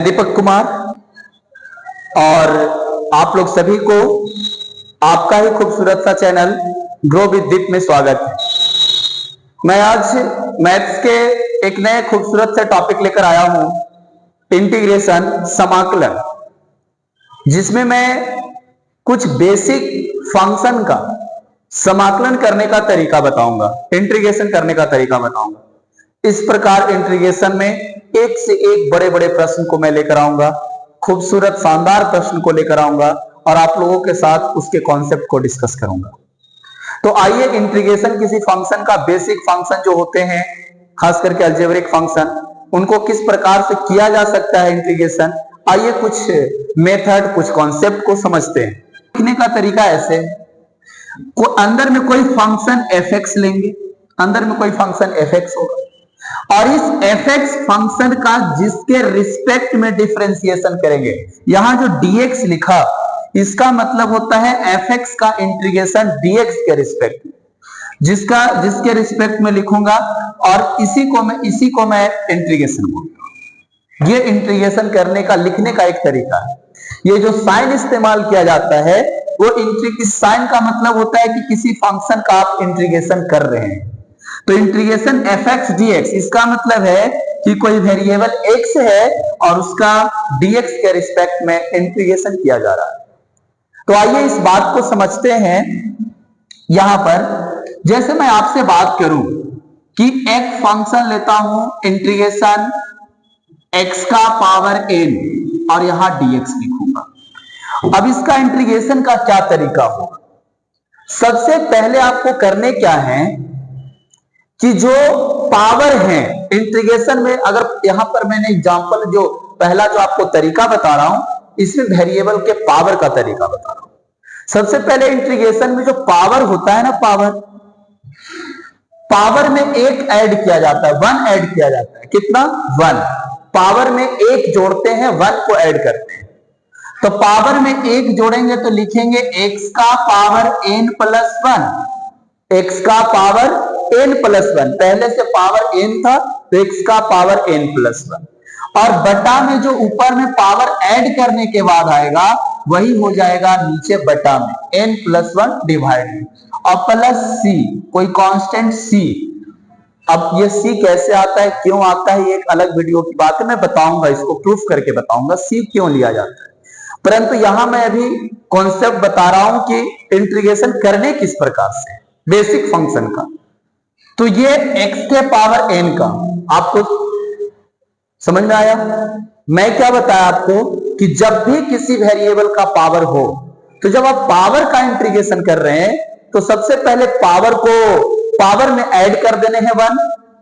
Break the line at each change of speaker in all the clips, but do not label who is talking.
दीपक कुमार और आप लोग सभी को आपका ही खूबसूरत सा चैनल ग्रो विद दीप में स्वागत है। मैं आज मैथ्स के एक नए खूबसूरत से टॉपिक लेकर आया हूं, इंटीग्रेशन समाकलन, जिसमें मैं कुछ बेसिक फंक्शन का समाकलन करने का तरीका बताऊंगा, इंटीग्रेशन करने का तरीका बताऊंगा। इस प्रकार इंटीग्रेशन में एक से एक बड़े बड़े प्रश्न को मैं लेकर आऊंगा, खूबसूरत शानदार प्रश्न को लेकर आऊंगा और आप लोगों के साथ उसके कॉन्सेप्ट को डिस्कस करूंगा। तो आइए, इंटीग्रेशन किसी फंक्शन का बेसिक फंक्शन जो होते हैं, खास करके अलजेब्रिक फंक्शन, उनको किस प्रकार से किया जा सकता है इंटीग्रेशन, आइए कुछ मेथड, कुछ कॉन्सेप्ट को समझते हैं। लिखने का तरीका ऐसे, अंदर में कोई फंक्शन fx लेंगे, अंदर में कोई फंक्शन fx होगा और इस fx फंक्शन का जिसके रिस्पेक्ट में डिफरेंशिएशन करेंगे, यहां जो dx लिखा इसका मतलब होता है fx का इंटीग्रेशन dx के रिस्पेक्ट में, जिसके रिस्पेक्ट में लिखूंगा और इसी को मैं इंटीग्रेशन बोलता हूं। ये इंटीग्रेशन करने का, लिखने का एक तरीका है। ये जो साइन इस्तेमाल किया जाता है वो इस साइन का मतलब होता है कि किसी फंक्शन का आप इंटीग्रेशन कर रहे हैं। तो इंटीग्रेशन fx dx, इसका मतलब है कि कोई वेरिएबल x है और उसका dx के रिस्पेक्ट में इंटीग्रेशन किया जा रहा है। तो आइए इस बात को समझते हैं। यहां पर जैसे मैं आपसे बात करूं कि एक फंक्शन लेता हूं, इंटीग्रेशन x का पावर n और यहां dx लिखूंगा। अब इसका इंटीग्रेशन का क्या तरीका होगा? सबसे पहले आपको करने क्या है कि जो पावर है इंटीग्रेशन में, अगर यहां पर मैंने एग्जांपल, जो पहला जो आपको तरीका बता रहा हूं, इसमें वेरिएबल के पावर का तरीका बता रहा हूं। सबसे पहले इंटीग्रेशन में जो पावर होता है ना, पावर में एक ऐड किया जाता है, 1 ऐड किया जाता है। कितना? 1। पावर में एक जोड़ते हैं, 1 को ऐड करते हैं। तो पावर में एक जोड़ेंगे तो लिखेंगे x का पावर n प्लस 1, x का पावर n प्लस 1। पहले से पावर n था तो x का पावर n प्लस 1, और बटा में जो ऊपर में पावर ऐड करने के बाद आएगा वही हो जाएगा नीचे बटा में n प्लस 1 डिवाइड और प्लस c, कोई कांस्टेंट c। अब ये c कैसे आता है, क्यों आता है, ये एक अलग वीडियो की बात है, मैं बताऊंगा, इसको प्रूफ करके बताऊंगा c क्यों लिया जाता है। परंतु यहां मैं अभी कॉन्सेप्ट बता रहा हूं कि इंटीग्रेशन करने किस प्रकार से, बेसिक फंक्शन का। तो ये x के पावर n का आपको समझ में आया? मैं क्या बताया आपको कि जब भी किसी वेरिएबल का पावर हो, तो जब आप पावर का इंटीग्रेशन कर रहे हैं तो सबसे पहले पावर को पावर में ऐड कर देने हैं 1,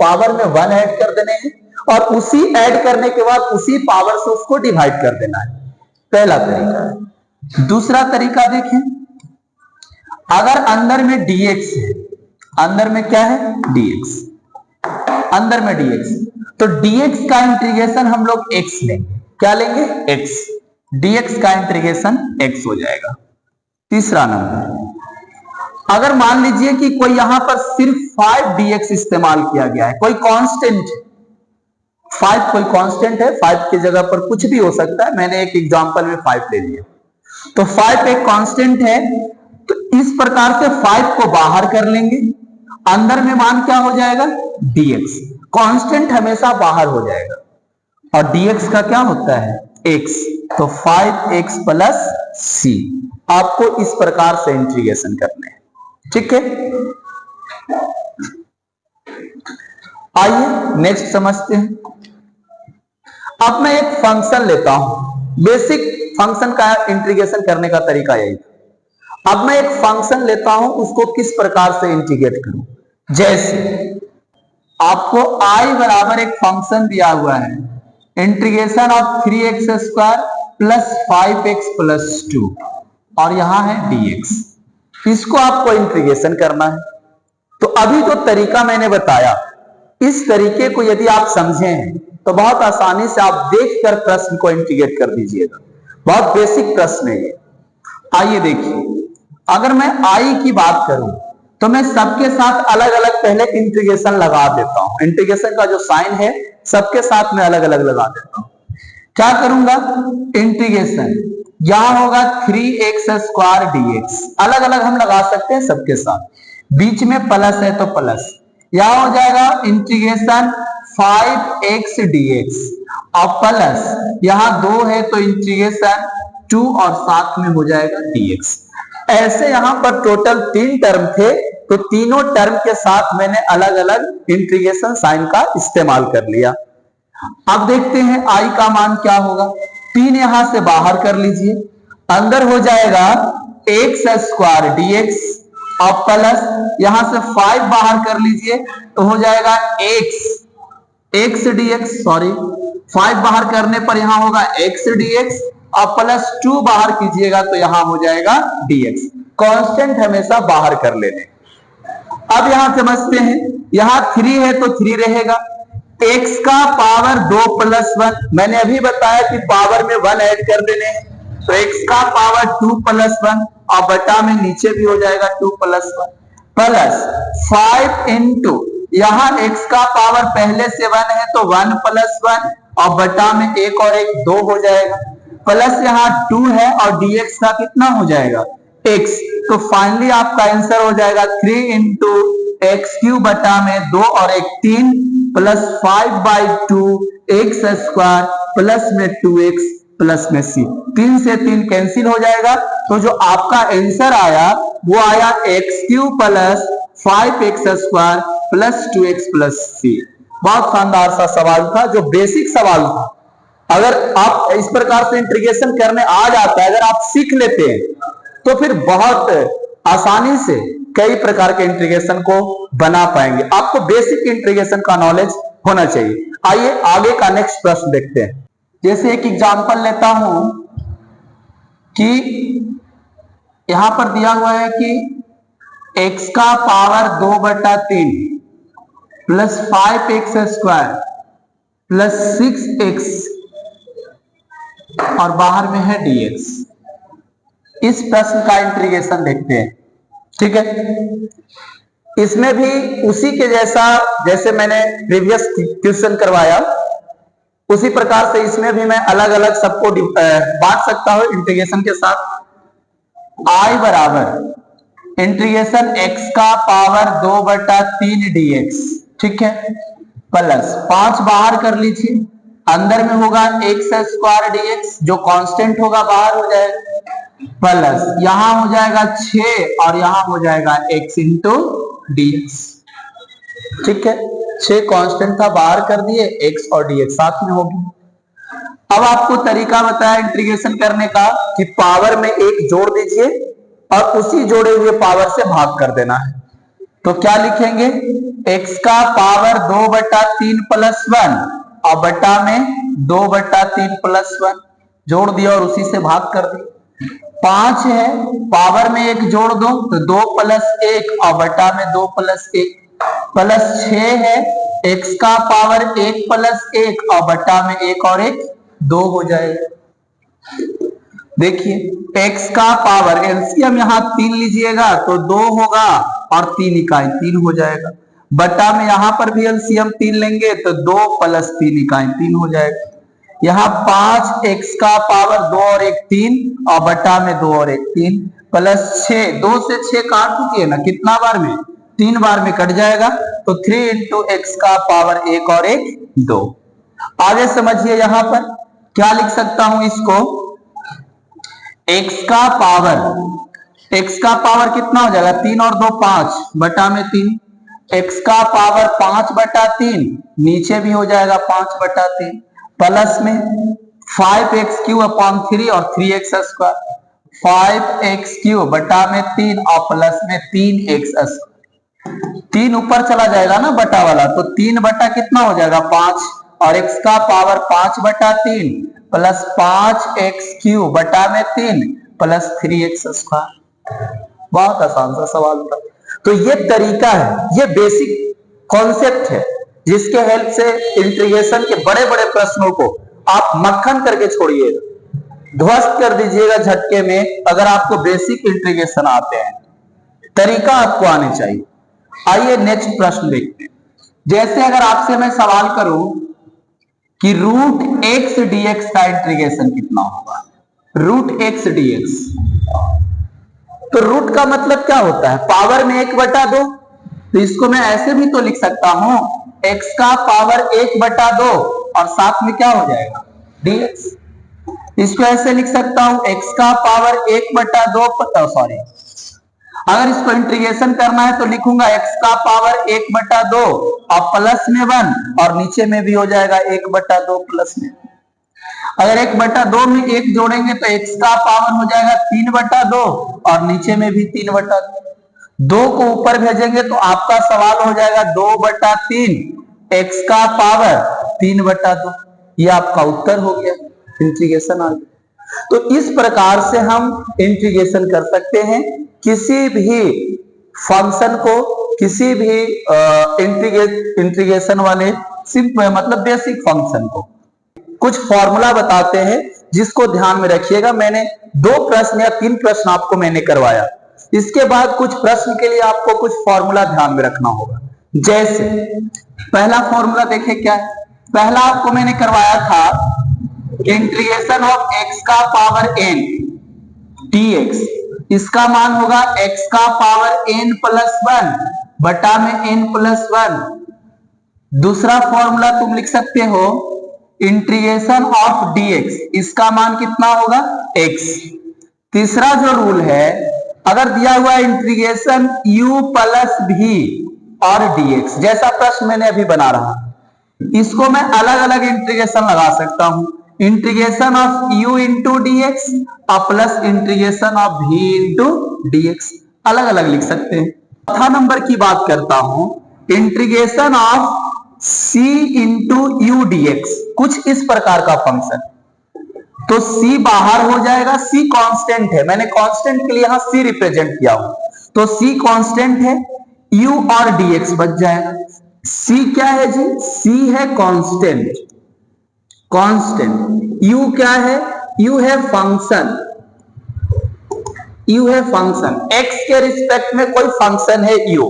पावर में 1 ऐड कर देने हैं और उसी ऐड करने के बाद उसी पावर से उसको डिवाइड कर देना है। पहला तरीका है। दूसरा तरीका देखें, अगर अंदर में dx है, अंदर में क्या है? dx, अंदर में dx, तो dx का इंटीग्रेशन हम लोग x लेंगे। क्या लेंगे? x। dx का इंटीग्रेशन x हो जाएगा। तीसरा नंबर, अगर मान लीजिए कि कोई यहां पर सिर्फ 5 dx इस्तेमाल किया गया है, कोई कांस्टेंट 5, कोई कांस्टेंट है, 5 की जगह पर कुछ भी हो सकता है, मैंने एक एग्जांपल में 5 ले लिया, तो 5 एक कांस्टेंट है, तो इस प्रकार से 5 को बाहर कर लेंगे, अंदर में मान क्या हो जाएगा? dx। कांस्टेंट हमेशा बाहर हो जाएगा और dx का क्या होता है? x। तो 5x प्लस c। आपको इस प्रकार से इंटीग्रेशन करने हैं, ठीक है? आइए नेक्स्ट समझते हैं। अब मैं एक फंक्शन लेता हूं, बेसिक फंक्शन का इंटीग्रेशन करने का तरीका यही था। अब मैं एक फंक्शन लेता हूं, उसको किस प्रकार से इंटीग्रेट करूं? जैसे आपको i बराबर एक फंक्शन दिया हुआ है, integration of 3x² plus 5x plus 2, और यहां है dx। इसको आपको इंटीग्रेशन करना है। तो अभी जो तरीका मैंने बताया, इस तरीके को यदि आप समझें तो बहुत आसानी से आप देखकर प्रश्न को इंटीग्रेट कर दीजिएगा। बहुत बेसिक प्रश्न है ये। आइए देखिए, अगर मैं i की बात करूं तो मैं सबके साथ अलग अलग पहले इंटीग्रेशन लगा देता हूं। इंटीग्रेशन का जो साइन है सबके साथ में अलग अलग लगा देता हूं। क्या करूंगा, इंटीग्रेशन, यहां होगा 3x² dx, अलग अलग हम लगा सकते हैं सबके साथ, बीच में प्लस है तो प्लस, यहां हो जाएगा इंटीग्रेशन 5x dx और प्लस यहां 2 है तो इंटीग्रेशन 2 और साथ में हो जाएगा dx। ऐसे यहां पर टोटल 3 टर्म थे, तो तीनों टर्म के साथ मैंने अलग अलग इंटीग्रेशन साइन का इस्तेमाल कर लिया। अब देखते हैं i का मान क्या होगा। 3 यहां से बाहर कर लीजिए, अंदर हो जाएगा x² dx और प्लस यहां से 5 बाहर कर लीजिए तो हो जाएगा x dx, सॉरी 5 बाहर करने पर यहां होगा x dx और प्लस 2 बाहर कीजिएगा तो यहां हो जाएगा dx। कांस्टेंट हमेशा बाहर कर लेने। अब यहां समझते हैं, यहां 3 है तो 3 रहेगा, x का पावर 2 + 1, मैंने अभी बताया कि पावर में 1 ऐड कर देने हैं, तो x का पावर 2 + 1 और बटा में नीचे भी हो जाएगा 2 + 1 प्लस 5 इंटू, यहां x का पावर पहले से 1 है तो 1 + 1 और बटा में 1 और 1 2 हो जाएगा, प्लस यहां 2 है और dx का कितना हो जाएगा x, तो फाइनली आपका आंसर हो जाएगा 3 इंटू x³ बटा में 2 और 1 3 प्लस 5/2 x² प्लस में 2x प्लस में c, 3 से 3 कैंसिल हो जाएगा, तो जो आपका आंसर आया वो आया x³ plus 5x² plus 2x plus c। बहुत शानदार सा सवाल था, जो बेसिक सवाल था। अगर आप इस प्रकार से इंटीग्रेशन करने आ जाता है, अगर आप सीख लेते हैं तो फिर बहुत आसानी से कई प्रकार के इंटीग्रेशन को बना पाएंगे। आपको बेसिक इंटीग्रेशन का नॉलेज होना चाहिए। आइए आगे का नेक्स्ट प्रश्न देखते हैं। जैसे एक एग्जांपल लेता हूं कि यहां पर दिया हुआ है कि x का power 2/3 plus 5x² plus 6x और बाहर में है dx। इस प्रश्न का इंटीग्रेशन देखते हैं, ठीक है। इसमें भी उसी के जैसा, जैसे मैंने प्रीवियस क्वेश्चन करवाया उसी प्रकार से इसमें भी मैं अलग अलग सबको बांट सकता हूं इंटीग्रेशन के साथ। i बराबर इंटीग्रेशन x का पावर 2/3 dx, ठीक है, प्लस 5 बाहर कर लीजिए, अंदर में होगा x² dx जो कांस्टेंट होगा बाहर हो जाएगा, प्लस यहां हो जाएगा 6 और यहां हो जाएगा x इंटू dx, ठीक है। 6 कांस्टेंट था बाहर कर दिए, x और dx साथ में होगी। अब आपको तरीका बताया इंटीग्रेशन करने का कि पावर में 1 जोड़ दीजिए और उसी जोड़े हुए पावर से भाग कर देना है। तो क्या लिखेंगे, x का पावर 2/3 प्लस 1 और बटा में 2/3 प्लस 1 जोड़ दिया और उसी से भाग कर दिया। 5 है, पावर में 1 जोड़ दो तो 2 + 1 और बटा में 2 + 1 प्लस 6 है, x का पावर 1 + 1 और बटा में 1 और 1 2 हो जाएगा। देखिए x का पावर एलसीएम यहां 3 लीजिएगा तो 2 होगा और 3 इकाई 3 हो जाएगा, बटा में यहां पर भी एलसीएम 3 लेंगे तो 2 + 3 इकाई 3 हो जाएगा। यहां 5 x का पावर 2 और 1 3 और बटा में 2 और 1 3 प्लस 6, 2 से 6 काट दीजिए ना, कितना बार में 3 बार में कट जाएगा, तो 3 इंटू x का पावर 1 और 1 2। आगे समझिए यहां पर क्या लिख सकता हूं इसको, x का पावर कितना हो जाएगा 3 और 2 5 बटा में 3, x का पावर 5/3 नीचे भी हो जाएगा 5/3 प्लस में 5x³ और 3x², 5x³ बटा में 3 और प्लस में 3x², 3 ऊपर चला जाएगा ना बटा वाला, तो 3 बटा कितना हो जाएगा 5 और x का पावर 5/3 प्लस 5x³ बटा में 3 प्लस 3x²। बहुत आसान सा सवाल था। तो ये तरीका है, ये बेसिक कॉन्सेप्ट है जिसके हेल्प से इंटीग्रेशन के बड़े बड़े प्रश्नों को आप मक्खन करके छोड़िएगा, ध्वस्त कर दीजिएगा झटके में, अगर आपको बेसिक इंटीग्रेशन आते हैं। तरीका आपको आने चाहिए। आइए नेक्स्ट प्रश्न देखते हैं। जैसे अगर आपसे मैं सवाल करूं कि रूट एक्स डीएक्स का इंटीग्रेशन कितना होगा। रूट एक्स डीएक्स, तो रूट का मतलब क्या होता है, पावर में 1/2। तो इसको मैं ऐसे भी तो लिख सकता हूं, x का पावर 1/2 और साथ में क्या हो जाएगा dx। इसको ऐसे लिख सकता हूं, x का पावर 1/2, सॉरी, अगर इसको इंटीग्रेशन करना है तो लिखूंगा x का पावर 1/2 और प्लस में 1 और नीचे में भी हो जाएगा 1/2 प्लस में। अगर 1/2 में 1 जोड़ेंगे तो x का पावर हो जाएगा 3/2 और नीचे में भी 3/2। 2 को ऊपर भेजेंगे तो आपका सवाल हो जाएगा 2/3 x का पावर 3/2। ये आपका उत्तर हो गया, इंटीग्रेशन आ गया। तो इस प्रकार से हम इंटीग्रेशन कर सकते हैं किसी भी फंक्शन को, किसी भी इंटीग्रेशन वाले सिंपल मतलब बेसिक फंक्शन को। कुछ फॉर्मूला बताते हैं जिसको ध्यान में रखिएगा। मैंने 2 प्रश्न या 3 प्रश्न आपको मैंने करवाया, इसके बाद कुछ प्रश्न के लिए आपको कुछ फॉर्मूला ध्यान में रखना होगा। जैसे पहला फॉर्मूला देखिए क्या है। पहला आपको मैंने करवाया था इंटीग्रेशन ऑफ x का पावर n dx, इसका मान होगा x का पावर n+1 बटा में n+1। दूसरा फॉर्मूला तुम लिख सकते हो इंटीग्रेशन ऑफ dx, इसका मान कितना होगा x। तीसरा जो रूल है, अगर दिया हुआ इंटीग्रेशन u प्लस v और dx, जैसा प्रश्न मैंने अभी बना रहा, इसको मैं अलग अलग इंटीग्रेशन लगा सकता हूं। Integration of u into dx और plus integration of v into dx, अलग अलग लिख सकते हैं। चौथा नंबर की बात करता हूं, integration of c into u dx, कुछ इस प्रकार का फंक्शन। तो c बाहर हो जाएगा, c कांस्टेंट है, मैंने कांस्टेंट के लिए यहां c रिप्रेजेंट किया हूं, तो c कांस्टेंट है, u और dx बच जाएगा। c क्या है जी, c है कांस्टेंट, कांस्टेंट। u क्या है, u है फंक्शन, u है फंक्शन, x के रिस्पेक्ट में कोई फंक्शन है u,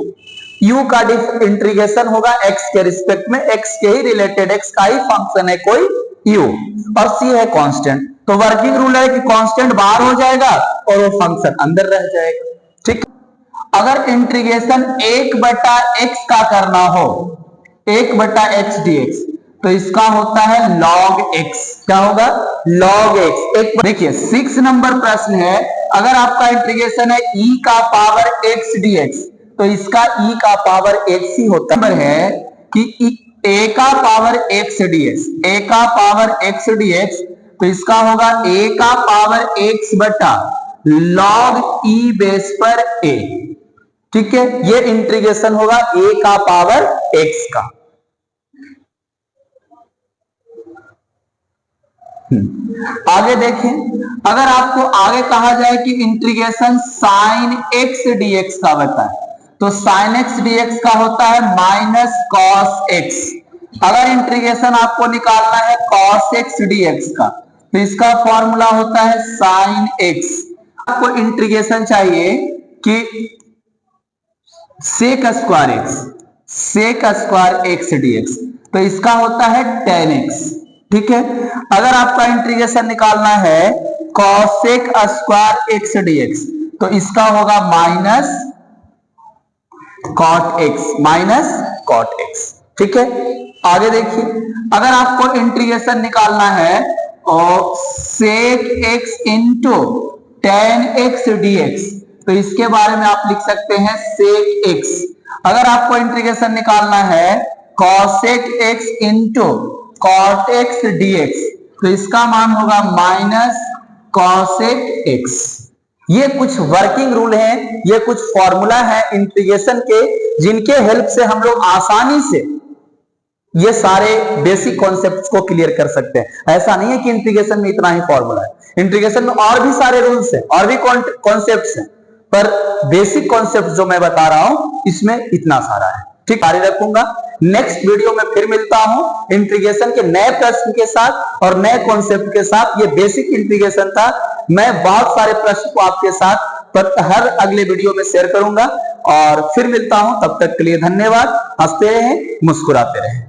u का इंटीग्रेशन होगा x के रिस्पेक्ट में, x के ही रिलेटेड, x का ही फंक्शन है कोई u, और c है कांस्टेंट। तो वर्किंग रूल है कि कांस्टेंट बाहर हो जाएगा और वो फंक्शन अंदर रह जाएगा। ठीक, अगर इंटीग्रेशन 1/x का करना हो, 1/x dx, तो इसका होता है log x। क्या होगा, log x। एक देखिए 6 नंबर प्रश्न है, अगर आपका इंटीग्रेशन है e का पावर x dx, तो इसका e का पावर x ही होता है कि a का पावर x dx, a का पावर x dx, तो इसका होगा a का पावर x बटा log e बेस पर a। ठीक है, ये इंटीग्रेशन होगा a का पावर x का। आगे देखें, अगर आपको आगे कहा जाए कि इंटीग्रेशन साइन x dx का बताएं, तो साइन x dx का होता है माइनस कॉस x। अगर इंटीग्रेशन आपको निकालना है कॉस x dx का, तो इसका फॉर्मूला होता है साइन x। आपको इंटीग्रेशन चाहिए कि sec square x, sec square x dx, तो इसका होता है tan x। ठीक है, अगर आपका इंटीग्रेशन निकालना है cosec स्क्वायर x dx, तो इसका होगा minus cot x, minus cot x। ठीक है, आगे देखिए, अगर आपको इंटीग्रेशन निकालना है और sec x into tan x dx, तो इसके बारे में आप लिख सकते हैं sec x। अगर आपको इंटीग्रेशन निकालना है cosec x into cot x dx, तो इसका मान होगा माइनस cosec x। ये कुछ वर्किंग रूल हैं, ये कुछ फॉर्मूला है इंटीग्रेशन के, जिनके हेल्प से हम लोग आसानी से ये सारे बेसिक कॉन्सेप्ट्स को क्लियर कर सकते हैं। ऐसा नहीं है कि इंटीग्रेशन में इतना ही फॉर्मूला है, इंटीग्रेशन में और भी सारे रूल्स हैं और भी कॉन्सेप्ट्स हैं, पर बेसिक कॉन्सेप्ट जो मैं बता रहा हूं इसमें इतना सारा है। ठीक, जारी रखूंगा। नेक्स्ट वीडियो में फिर मिलता हूं इंटीग्रेशन के नए प्रश्न के साथ और नए कॉन्सेप्ट के साथ। ये बेसिक इंटीग्रेशन था, मैं बहुत सारे प्रश्न को आपके साथ पर हर अगले वीडियो में शेयर करूंगा और फिर मिलता हूं। तब तक के लिए धन्यवाद। हंसते रहें, मुस्कुराते रहें।